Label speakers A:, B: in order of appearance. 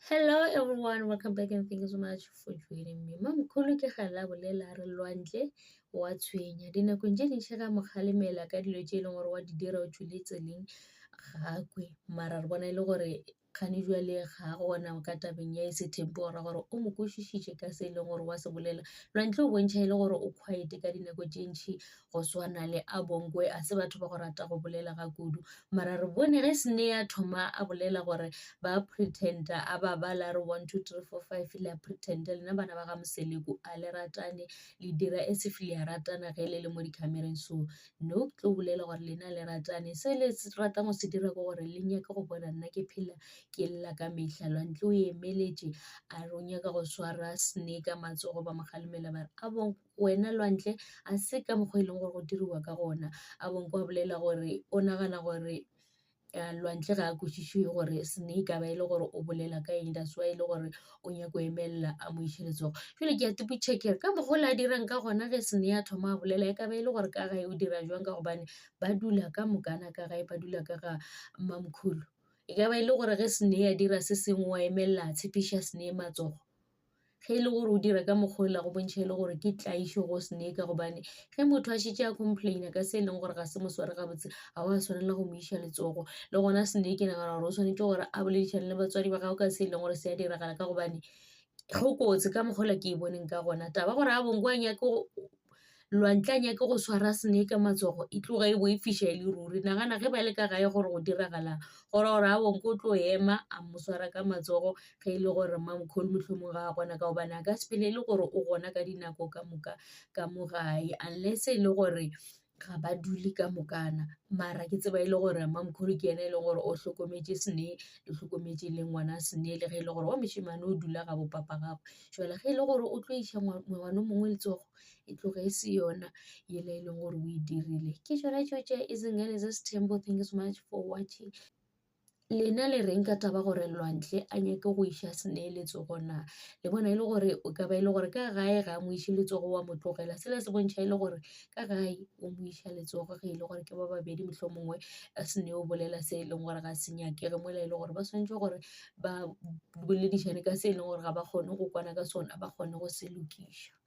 A: Hello everyone, welcome back and thank you so much for joining me. Mamkhulu ke gala bolela re lwantle wa tshwenya dinakong tse dintšha ka mogalemela ka dilo tse e leng gore wa di dira o tswile tseleng gakwe mara re bona e le gore kgane jwale ga gona ka tabeng ya ese tempo ora gore o mo kwešišitše ka se e leng gore wa se bolela lwantle o bontšha e le gore o quiet ka dinako tše ntšhi go swana le a bonkwe a se batho ba go rata go bolela ga kudu mara re bone ge sene ya thoma a bolela gore ba pretenda a ba bala re 1 2 3 4 5 le a pretenda lena bana ba ga Moseleku a le ratane le dira as if le a ratana ge le le mo di-camereng so no tlo bolela gore lena le ratane se le ratang go se dira ke gore le nyaka go bona nna ke phela ke lla ka mehla lwantle o emeletše a re o nyaka go swara snake ka matsogo ba mogalemela bare a bon wena lwantle a se ka mokgwa e leng gore go diriwa ka gona a bonko a bolela gore o nagana gore lwantle ga a kwešiše gore snake a ba e le gore o bolela ka eng that's why e le gore o nyako emelela a mo iše letsogo jale ke a tipotšhekere ka mogolo a dirang ka gona ge sene a thoma a bolela e ka ba e le gore ka gae o dira jwang ka gobane ba dula ka mokana ka gae ba dula ka ga Mamkhulu e ka ba e le gore ge sene a dira se sengwe wa emelela a tshepiša sene matsogo ge e le gore o dira ka mokgola go bontšha e le gore ke tlaišo go snake gobane ge motho a šitše a complaina ka se e leng gore ga se mosware gabotse ga wa tshwanela go mo iša letsogo le gona snake nagana gore o tshwanetse gore a boledišane le batswadi ba gago ka se e leng gore se a diragala ka gobane go kotsi ka mokgola ke e boneng ka gona taba gore a bonko a nyake lwantle a nyake go swara snake ka matsogo e tloga e bo e fiša e le ruri nagana ge ba le ka gae gore go diragalang gore a bonko o tlo ema a mo swara ka matsogo ge e le gore Mamkhulu mohlomong ga a gona ka gobane a ka sepele e le gore o gona ka dinako ka moka ka mo gae unless e le gore ga ba dule ka mokana mara ke tseba e le gore Mamkhulu ke ena e leng gore o hlokometše sene le hlokometše le ngwana sene le ge e le gore wa mošemane o dula ga bopapa gago jale ge e le gore o tlo iša ngwana mongwe letsogo e tloga e se yona yela e leng gore o e dirile ke tšona tšo tša Izingane Zesithembu. Thank you so much for watching. Lena le reng ka taba gore lwantle a nyake go iša sene letsogo na le bona e le gore o ka ba e le gore ka gae ga mo iše letsogo wa mo tlogela sela se bontšha e le gore ka gae o mo iša letsogo ge e le gore ke ba babedi mohlho mongwe sene o bolela se e leng gore ga se nyakege mola e le gore ba swantse gore ba boledišane ka se e leng gore ga ba kgone go kwana ka sona ba kgone go se lokiša.